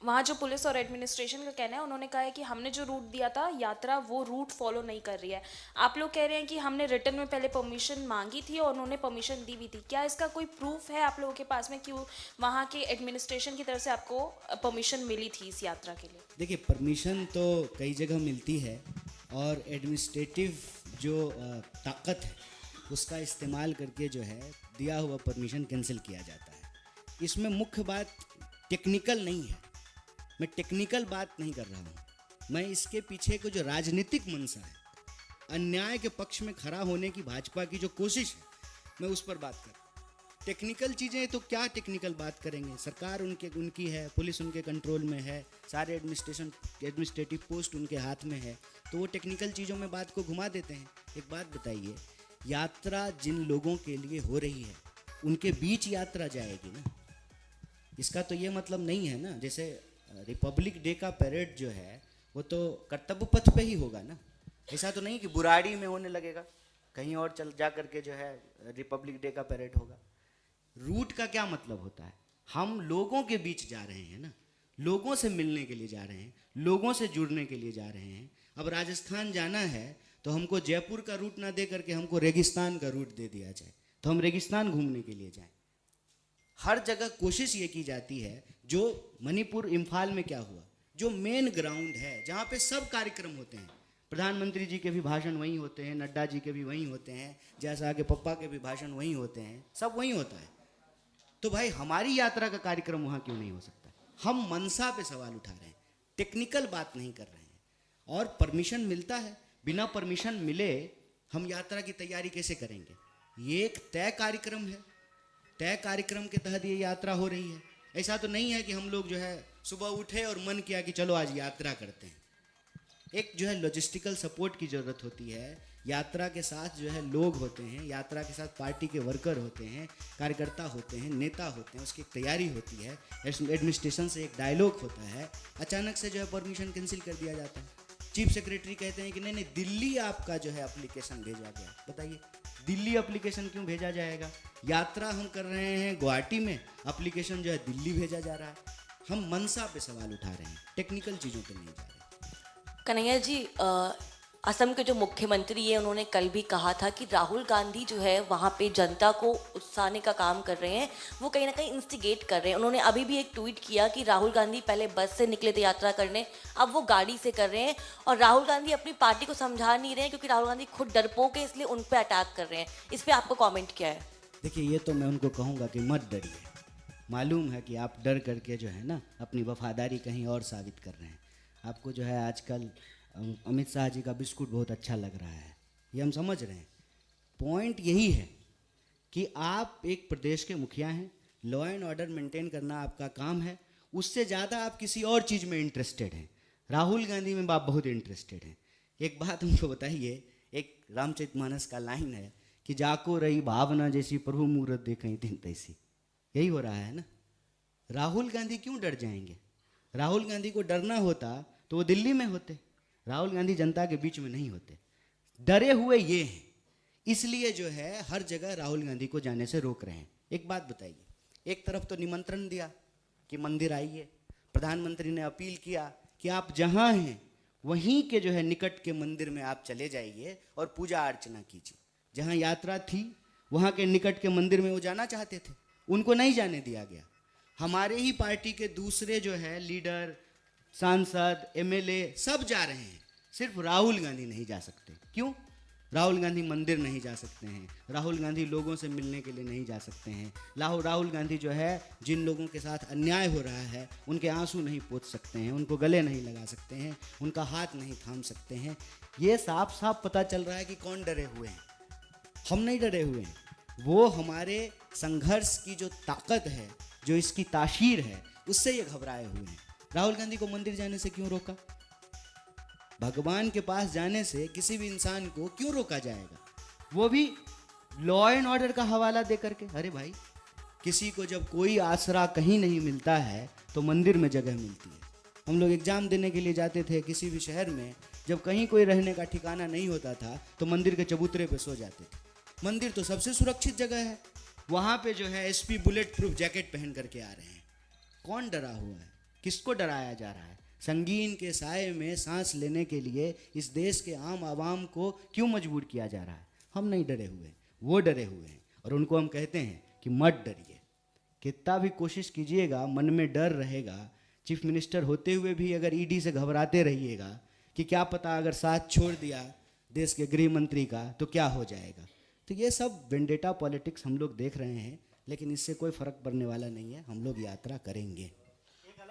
वहाँ जो पुलिस और एडमिनिस्ट्रेशन का कहना है, उन्होंने कहा है कि हमने जो रूट दिया था यात्रा वो रूट फॉलो नहीं कर रही है। आप लोग कह रहे हैं कि हमने रिटर्न में पहले परमिशन मांगी थी और उन्होंने परमिशन दी भी थी। क्या इसका कोई प्रूफ है आप लोगों के पास में कि वहाँ के एडमिनिस्ट्रेशन की तरफ से आपको परमिशन मिली थी इस यात्रा के लिए? देखिए, परमिशन तो कई जगह मिलती है और एडमिनिस्ट्रेटिव जो ताकत है उसका इस्तेमाल करके जो है दिया हुआ परमिशन कैंसिल किया जाता है। इसमें मुख्य बात टेक्निकल नहीं है, मैं टेक्निकल बात नहीं कर रहा हूँ, मैं इसके पीछे को जो राजनीतिक मंशा है, अन्याय के पक्ष में खड़ा होने की भाजपा की जो कोशिश है, मैं उस पर बात कर रहा हूँ। टेक्निकल चीज़ें तो क्या टेक्निकल बात करेंगे, सरकार उनकी है, पुलिस उनके कंट्रोल में है, सारे एडमिनिस्ट्रेटिव पोस्ट उनके हाथ में है, तो वो टेक्निकल चीज़ों में बात को घुमा देते हैं। एक बात बताइए, यात्रा जिन लोगों के लिए हो रही है उनके बीच यात्रा जाएगी ना, इसका तो ये मतलब नहीं है ना। जैसे रिपब्लिक डे का परेड जो है वो तो कर्तव्य पथ पे ही होगा ना, ऐसा तो नहीं कि बुराड़ी में होने लगेगा, कहीं और चल जा करके जो है रिपब्लिक डे का परेड होगा। रूट का क्या मतलब होता है, हम लोगों के बीच जा रहे हैं ना, लोगों से मिलने के लिए जा रहे हैं, लोगों से जुड़ने के लिए जा रहे हैं। अब राजस्थान जाना है तो हमको जयपुर का रूट ना दे करके हमको रेगिस्तान का रूट दे दिया जाए तो हम रेगिस्तान घूमने के लिए जाएं। हर जगह कोशिश ये की जाती है, जो मणिपुर इम्फाल में क्या हुआ, जो मेन ग्राउंड है जहाँ पे सब कार्यक्रम होते हैं, प्रधानमंत्री जी के भी भाषण वहीं होते हैं, नड्डा जी के भी वहीं होते हैं, जैसा कि पप्पा के भी भाषण वहीं होते हैं, सब वहीं होता है। तो भाई हमारी यात्रा का कार्यक्रम वहाँ क्यों नहीं हो सकता? हम मनसा पे सवाल उठा रहे हैं, टेक्निकल बात नहीं कर रहे हैं। और परमिशन मिलता है, बिना परमिशन मिले हम यात्रा की तैयारी कैसे करेंगे? ये एक तय कार्यक्रम है, तय कार्यक्रम के तहत ये यात्रा हो रही है। ऐसा तो नहीं है कि हम लोग जो है सुबह उठे और मन किया कि चलो आज यात्रा करते हैं। एक जो है लॉजिस्टिकल सपोर्ट की ज़रूरत होती है, यात्रा के साथ जो है लोग होते हैं, यात्रा के साथ पार्टी के वर्कर होते हैं, कार्यकर्ता होते हैं, नेता होते हैं, उसकी एक तैयारी होती है, एडमिनिस्ट्रेशन से एक डायलॉग होता है। अचानक से जो है परमिशन कैंसिल कर दिया जाता है। चीफ सेक्रेटरी कहते हैं कि नहीं दिल्ली आपका जो है एप्लीकेशन भेजा गया। बताइए दिल्ली एप्लीकेशन क्यों भेजा जाएगा? यात्रा हम कर रहे हैं गुवाहाटी में, एप्लीकेशन जो है दिल्ली भेजा जा रहा है। हम मनसा पे सवाल उठा रहे हैं, टेक्निकल चीज़ों पे नहीं जा रहे। कन्हैया जी, असम के जो मुख्यमंत्री है उन्होंने कल भी कहा था कि राहुल गांधी जो है वहाँ पे जनता को उकसाने का काम कर रहे हैं, वो कहीं ना कहीं इंस्टिगेट कर रहे हैं। उन्होंने अभी भी एक ट्वीट किया कि राहुल गांधी पहले बस से निकले थे यात्रा करने, अब वो गाड़ी से कर रहे हैं, और राहुल गांधी अपनी पार्टी को समझा नहीं रहे हैं क्योंकि राहुल गांधी खुद डरपोक है, इसलिए उन पर अटैक कर रहे हैं। इस पर आपका कॉमेंट क्या है? देखिए, ये तो मैं उनको कहूँगा कि मत डरिए। मालूम है कि आप डर करके जो है ना अपनी वफादारी कहीं और साबित कर रहे हैं। आपको जो है आजकल अमित शाह जी का बिस्कुट बहुत अच्छा लग रहा है, ये हम समझ रहे हैं। पॉइंट यही है कि आप एक प्रदेश के मुखिया हैं, लॉ एंड ऑर्डर मेंटेन करना आपका काम है, उससे ज़्यादा आप किसी और चीज़ में इंटरेस्टेड हैं। राहुल गांधी में आप बहुत इंटरेस्टेड हैं। एक बात हमको बताइए, एक रामचरितमानस का लाइन है कि जाको रही भावना जैसी प्रभु मूरत देखें दिन तैसी। यही हो रहा है ना। राहुल गांधी क्यों डर जाएंगे? राहुल गांधी को डरना होता तो वो दिल्ली में होते, राहुल गांधी जनता के बीच में नहीं होते। डरे हुए ये हैं, इसलिए जो है हर जगह राहुल गांधी को जाने से रोक रहे हैं। एक बात बताइए, एक तरफ तो निमंत्रण दिया कि मंदिर आइए, प्रधानमंत्री ने अपील किया कि आप जहाँ हैं वहीं के जो है निकट के मंदिर में आप चले जाइए और पूजा अर्चना कीजिए। जहाँ यात्रा थी वहाँ के निकट के मंदिर में वो जाना चाहते थे, उनको नहीं जाने दिया गया। हमारे ही पार्टी के दूसरे जो है लीडर, सांसद, एमएलए सब जा रहे हैं, सिर्फ राहुल गांधी नहीं जा सकते। क्यों? राहुल गांधी मंदिर नहीं जा सकते हैं, राहुल गांधी लोगों से मिलने के लिए नहीं जा सकते हैं, राहुल गांधी जो है जिन लोगों के साथ अन्याय हो रहा है उनके आंसू नहीं पोंछ सकते हैं, उनको गले नहीं लगा सकते हैं, उनका हाथ नहीं थाम सकते हैं। ये साफ साफ पता चल रहा है कि कौन डरे हुए हैं। हम नहीं डरे हुए हैं, वो हमारे संघर्ष की जो ताकत है, जो इसकी तासीर है, उससे ये घबराए हुए हैं। राहुल गांधी को मंदिर जाने से क्यों रोका? भगवान के पास जाने से किसी भी इंसान को क्यों रोका जाएगा? वो भी लॉ एंड ऑर्डर का हवाला दे करके। अरे भाई, किसी को जब कोई आसरा कहीं नहीं मिलता है तो मंदिर में जगह मिलती है। हम लोग एग्जाम देने के लिए जाते थे किसी भी शहर में, जब कहीं कोई रहने का ठिकाना नहीं होता था तो मंदिर के चबूतरे पे सो जाते थे। मंदिर तो सबसे सुरक्षित जगह है, वहाँ पे जो है एसपी बुलेट प्रूफ जैकेट पहन करके आ रहे हैं। कौन डरा हुआ है? किसको डराया जा रहा है? संगीन के साए में सांस लेने के लिए इस देश के आम आवाम को क्यों मजबूर किया जा रहा है? हम नहीं डरे हुए, वो डरे हुए हैं, और उनको हम कहते हैं कि मत डरिए। कितना भी कोशिश कीजिएगा, मन में डर रहेगा। चीफ मिनिस्टर होते हुए भी अगर ईडी से घबराते रहिएगा कि क्या पता अगर साथ छोड़ दिया देश के गृह मंत्री का तो क्या हो जाएगा। तो ये सब वेंडेटा पॉलिटिक्स हम लोग देख रहे हैं, लेकिन इससे कोई फर्क पड़ने वाला नहीं है। हम लोग यात्रा करेंगे।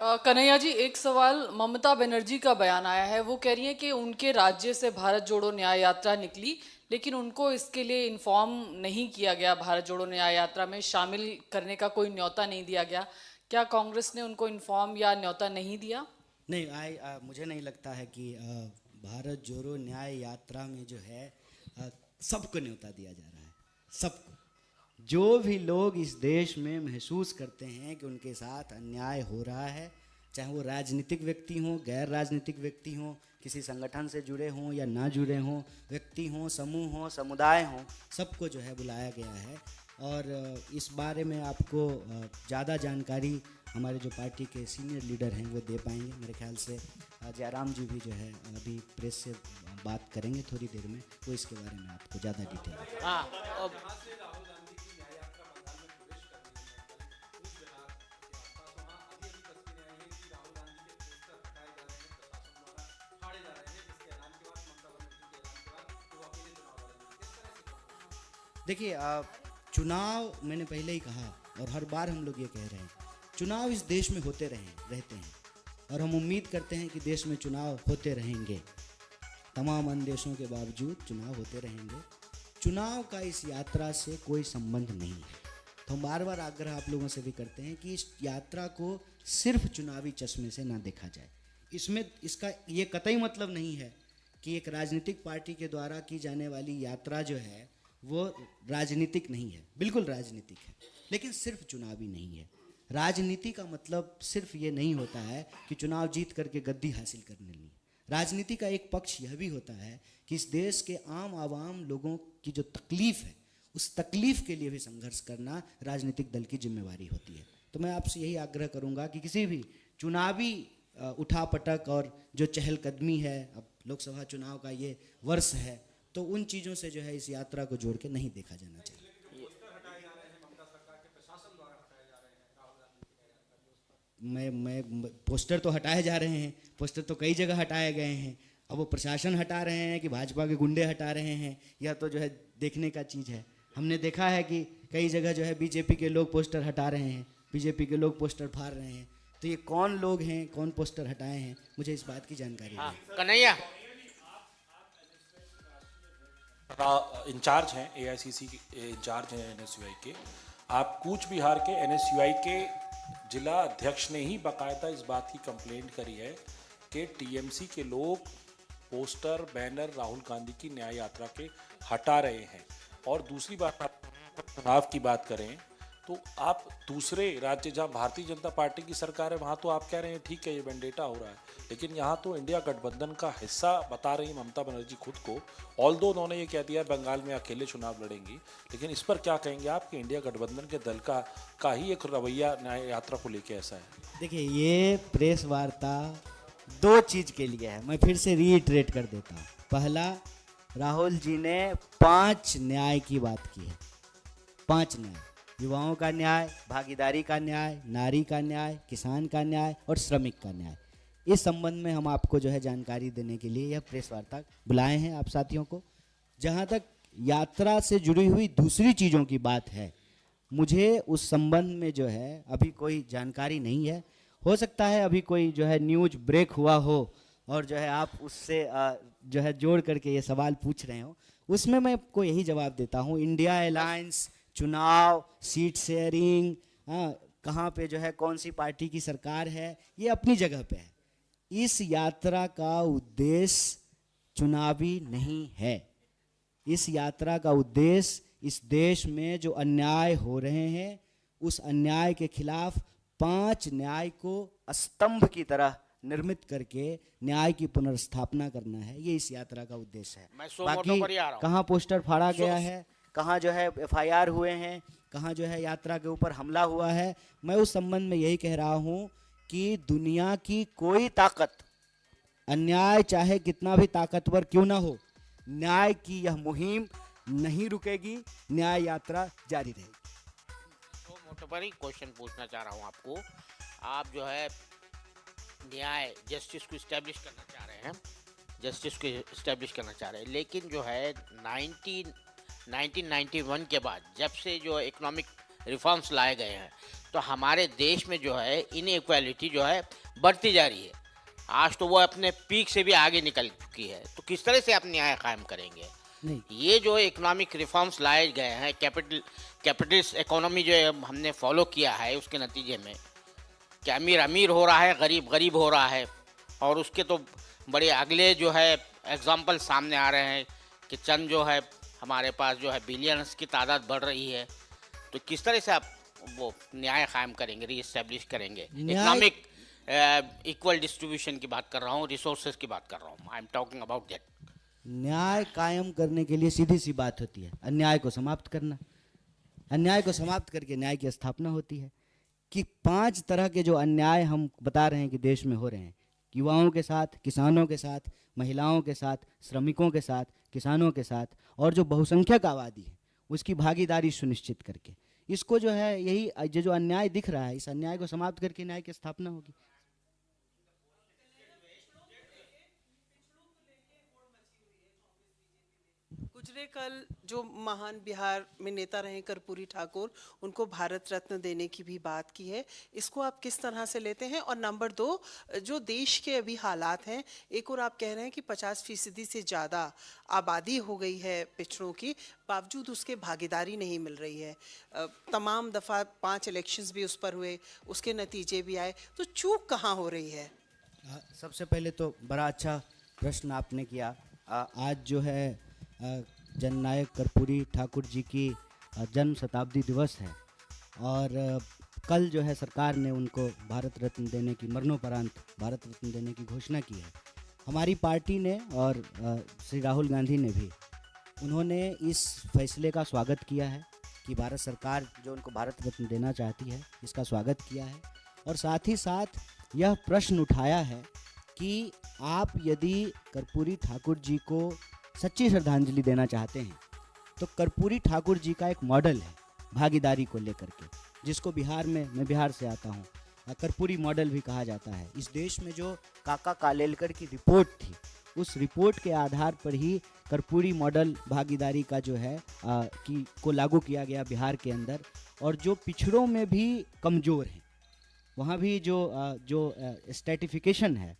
कन्हैया जी, एक सवाल, ममता बनर्जी का बयान आया है, वो कह रही है कि उनके राज्य से भारत जोड़ो न्याय यात्रा निकली, लेकिन उनको इसके लिए इन्फॉर्म नहीं किया गया, भारत जोड़ो न्याय यात्रा में शामिल करने का कोई न्योता नहीं दिया गया। क्या कांग्रेस ने उनको इन्फॉर्म या न्योता नहीं दिया? नहीं, मुझे नहीं लगता है कि भारत जोड़ो न्याय यात्रा में जो है सबको न्योता दिया जा रहा है। सबको, जो भी लोग इस देश में महसूस करते हैं कि उनके साथ अन्याय हो रहा है, चाहे वो राजनीतिक व्यक्ति हों, गैर राजनीतिक व्यक्ति हों, किसी संगठन से जुड़े हों या ना जुड़े हों, व्यक्ति हों, समूह हों, समुदाय हों, सबको जो है बुलाया गया है। और इस बारे में आपको ज़्यादा जानकारी हमारे जो पार्टी के सीनियर लीडर हैं वो दे पाएंगे। मेरे ख्याल से जयराम जी भी जो है अभी प्रेस से बात करेंगे थोड़ी देर में, वो इसके बारे में आपको ज़्यादा डिटेल। हाँ, देखिए, चुनाव मैंने पहले ही कहा और हर बार हम लोग ये कह रहे हैं, चुनाव इस देश में होते रहते हैं और हम उम्मीद करते हैं कि देश में चुनाव होते रहेंगे। तमाम अंदेशों के बावजूद चुनाव होते रहेंगे। चुनाव का इस यात्रा से कोई संबंध नहीं है। तो हम बार बार आग्रह आप लोगों से भी करते हैं कि इस यात्रा को सिर्फ चुनावी चश्मे से ना देखा जाए। इसमें इसका ये कतई मतलब नहीं है कि एक राजनीतिक पार्टी के द्वारा की जाने वाली यात्रा जो है वो राजनीतिक नहीं है। बिल्कुल राजनीतिक है, लेकिन सिर्फ चुनावी नहीं है। राजनीति का मतलब सिर्फ ये नहीं होता है कि चुनाव जीत करके गद्दी हासिल करने ली। राजनीति का एक पक्ष यह भी होता है कि इस देश के आम आवाम लोगों की जो तकलीफ़ है, उस तकलीफ़ के लिए भी संघर्ष करना राजनीतिक दल की जिम्मेवारी होती है। तो मैं आपसे यही आग्रह करूंगा कि किसी भी चुनावी उठापटक और जो चहलकदमी है, अब लोकसभा चुनाव का ये वर्ष है, तो उन चीज़ों से जो है इस यात्रा को जोड़ के नहीं देखा जाना चाहिए। मैं पोस्टर तो हटाए जा रहे हैं, पोस्टर तो कई जगह हटाए गए हैं। अब वो प्रशासन हटा रहे हैं कि भाजपा के गुंडे हटा रहे हैं, यह तो जो है देखने का चीज़ है। हमने देखा है कि कई जगह जो है बीजेपी के लोग पोस्टर हटा रहे हैं, बीजेपी के लोग पोस्टर फाड़ रहे हैं। तो ये कौन लोग हैं, कौन पोस्टर हटाए हैं, मुझे इस बात की जानकारी है। कन्हैया इंचार्ज हैं, एआईसीसी इंचार्ज हैं एनएसयूआई के। आप कूच बिहार के एनएसयूआई के जिला अध्यक्ष ने ही बाकायदा इस बात की कंप्लेंट करी है कि टीएमसी के लोग पोस्टर बैनर राहुल गांधी की न्याय यात्रा के हटा रहे हैं। और दूसरी बात, आप चुनाव की बात करें तो आप दूसरे राज्य जहां भारतीय जनता पार्टी की सरकार है वहां तो आप कह रहे हैं ठीक है ये वेंडेटा हो रहा है, लेकिन यहां तो इंडिया गठबंधन का हिस्सा बता रही ममता बनर्जी खुद को। ऑल्दो उन्होंने ये कह दिया बंगाल में अकेले चुनाव लड़ेंगी, लेकिन इस पर क्या कहेंगे आप कि इंडिया गठबंधन के दल का ही एक रवैया न्याय यात्रा को लेके ऐसा है? देखिए, ये प्रेस वार्ता दो चीज़ के लिए है, मैं फिर से रीइटरेट कर देता हूँ। पहला, राहुल जी ने 5 न्याय की बात की है। 5 न्याय, युवाओं का न्याय, भागीदारी का न्याय, नारी का न्याय, किसान का न्याय और श्रमिक का न्याय। इस संबंध में हम आपको जो है जानकारी देने के लिए यह प्रेस वार्ता बुलाए हैं आप साथियों को। जहाँ तक यात्रा से जुड़ी हुई दूसरी चीज़ों की बात है, मुझे उस संबंध में जो है अभी कोई जानकारी नहीं है। हो सकता है अभी कोई जो है न्यूज ब्रेक हुआ हो और जो है आप उससे जो है जोड़ करके ये सवाल पूछ रहे हो, उसमें मैं आपको यही जवाब देता हूँ। इंडिया अलायंस, चुनाव, सीट शेयरिंग, कहाँ पे जो है कौन सी पार्टी की सरकार है, ये अपनी जगह पे है। इस यात्रा का उद्देश्य चुनावी नहीं है। इस यात्रा का उद्देश्य इस देश में जो अन्याय हो रहे हैं उस अन्याय के खिलाफ 5 न्याय को स्तंभ की तरह निर्मित करके न्याय की पुनर्स्थापना करना है। ये इस यात्रा का उद्देश्य है। बाकी कहाँ पोस्टर फाड़ा गया है, कहाँ जो है एफआईआर हुए हैं, कहाँ जो है यात्रा के ऊपर हमला हुआ है, मैं उस संबंध में यही कह रहा हूँ कि दुनिया की कोई ताकत, अन्याय चाहे कितना भी ताकतवर क्यों ना हो, न्याय की यह मुहिम नहीं रुकेगी, न्याय यात्रा जारी रहेगी। तो मोटे पर ही क्वेश्चन पूछना चाह रहा हूँ आपको, आप जो है न्याय जस्टिस को इस्टेब्लिश करना चाह रहे हैं, जस्टिस को इस्टेब्लिश करना चाह रहे हैं, लेकिन जो है 1991 के बाद जब से जो इकोनॉमिक रिफॉर्म्स लाए गए हैं तो हमारे देश में जो है इनइक्वालिटी जो है बढ़ती जा रही है। आज तो वो अपने पीक से भी आगे निकल चुकी है, तो किस तरह से आप न्याय कायम करेंगे? नहीं, ये जो इकोनॉमिक रिफॉर्म्स लाए गए हैं, कैपिटलिस्ट इकोनॉमी जो है हमने फॉलो किया है, उसके नतीजे में कि अमीर अमीर हो रहा है, गरीब गरीब हो रहा है, और उसके तो बड़े अगले जो है एग्जाम्पल सामने आ रहे हैं कि चंद जो है हमारे पास जो है बिलियंस की तादाद बढ़ रही है। तो किस तरह से आप वो न्याय कायम करेंगे, रीएस्टेब्लिश करेंगे? इकोनॉमिक इक्वल डिस्ट्रीब्यूशन की बात कर रहा हूँ, रिसोर्सेज की बात कर रहा हूँ, I am talking about that. न्याय कायम करने के लिए सीधी सी बात होती है अन्याय को समाप्त करना। अन्याय को समाप्त करके न्याय की स्थापना होती है। कि 5 तरह के जो अन्याय हम बता रहे हैं कि देश में हो रहे हैं, युवाओं के साथ, किसानों के साथ, महिलाओं के साथ, श्रमिकों के साथ, किसानों के साथ, और जो बहुसंख्यक आबादी है उसकी भागीदारी सुनिश्चित करके, इसको जो है यही जो अन्याय दिख रहा है, इस अन्याय को समाप्त करके न्याय की स्थापना होगी। गुजरे कल जो महान बिहार में नेता रहे कर्पूरी ठाकुर, उनको भारत रत्न देने की भी बात की है, इसको आप किस तरह से लेते हैं? और नंबर 2, जो देश के अभी हालात हैं, एक और आप कह रहे हैं कि 50% से ज़्यादा आबादी हो गई है पिछड़ों की, बावजूद उसके भागीदारी नहीं मिल रही है। तमाम दफ़ा 5 इलेक्शंस भी उस पर हुए, उसके नतीजे भी आए, तो चूक कहाँ हो रही है? सबसे पहले तो बड़ा अच्छा प्रश्न आपने किया। आज जो है जननायक कर्पूरी ठाकुर जी की जन्म शताब्दी दिवस है, और कल जो है सरकार ने उनको भारत रत्न देने की, मरणोपरांत भारत रत्न देने की घोषणा की है। हमारी पार्टी ने और श्री राहुल गांधी ने भी, उन्होंने इस फैसले का स्वागत किया है कि भारत सरकार जो उनको भारत रत्न देना चाहती है, इसका स्वागत किया है। और साथ ही साथ यह प्रश्न उठाया है कि आप यदि कर्पूरी ठाकुर जी को सच्ची श्रद्धांजलि देना चाहते हैं तो कर्पूरी ठाकुर जी का एक मॉडल है भागीदारी को लेकर के, जिसको बिहार में, मैं बिहार से आता हूँ, कर्पूरी मॉडल भी कहा जाता है। इस देश में जो काका कालेलकर की रिपोर्ट थी, उस रिपोर्ट के आधार पर ही कर्पूरी मॉडल भागीदारी का जो है को लागू किया गया बिहार के अंदर। और जो पिछड़ों में भी कमज़ोर हैं, वहाँ भी जो स्ट्रेटिफिकेशन है,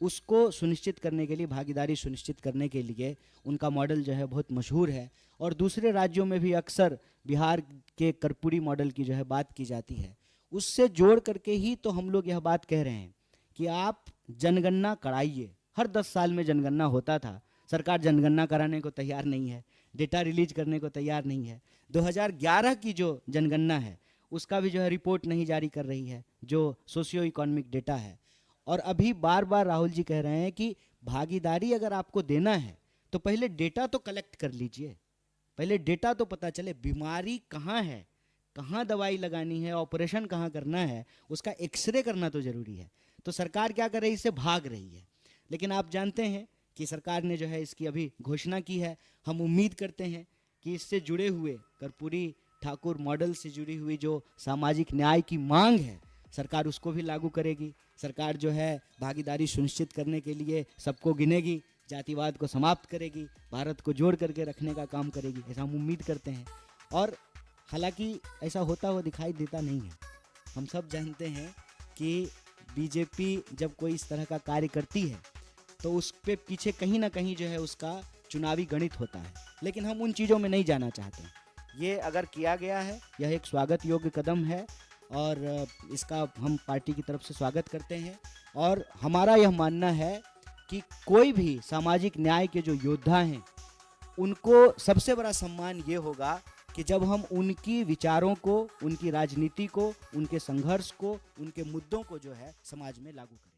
उसको सुनिश्चित करने के लिए, भागीदारी सुनिश्चित करने के लिए उनका मॉडल जो है बहुत मशहूर है। और दूसरे राज्यों में भी अक्सर बिहार के कर्पूरी मॉडल की जो है बात की जाती है। उससे जोड़ करके ही तो हम लोग यह बात कह रहे हैं कि आप जनगणना कराइए। हर 10 साल में जनगणना होता था, सरकार जनगणना कराने को तैयार नहीं है, डेटा रिलीज करने को तैयार नहीं है। 2011 की जो जनगणना है उसका भी जो है रिपोर्ट नहीं जारी कर रही है, जो सोशियो इकोनॉमिक डेटा है। और अभी बार बार राहुल जी कह रहे हैं कि भागीदारी अगर आपको देना है तो पहले डेटा तो कलेक्ट कर लीजिए, पहले डेटा तो पता चले बीमारी कहाँ है, कहाँ दवाई लगानी है, ऑपरेशन कहाँ करना है, उसका एक्सरे करना तो ज़रूरी है। तो सरकार क्या कर रही है, इससे भाग रही है। लेकिन आप जानते हैं कि सरकार ने जो है इसकी अभी घोषणा की है। हम उम्मीद करते हैं कि इससे जुड़े हुए, कर्पूरी ठाकुर मॉडल से जुड़ी हुई जो सामाजिक न्याय की मांग है, सरकार उसको भी लागू करेगी। सरकार जो है भागीदारी सुनिश्चित करने के लिए सबको गिनेगी, जातिवाद को समाप्त करेगी, भारत को जोड़ करके रखने का काम करेगी, ऐसा हम उम्मीद करते हैं। और हालांकि ऐसा होता हुआ दिखाई देता नहीं है। हम सब जानते हैं कि बीजेपी जब कोई इस तरह का कार्य करती है तो उस पे पीछे कहीं ना कहीं जो है उसका चुनावी गणित होता है, लेकिन हम उन चीज़ों में नहीं जाना चाहते। ये अगर किया गया है, यह एक स्वागत योग्य कदम है और इसका हम पार्टी की तरफ से स्वागत करते हैं। और हमारा यह मानना है कि कोई भी सामाजिक न्याय के जो योद्धा हैं, उनको सबसे बड़ा सम्मान ये होगा कि जब हम उनकी विचारों को, उनकी राजनीति को, उनके संघर्ष को, उनके मुद्दों को जो है समाज में लागू करें।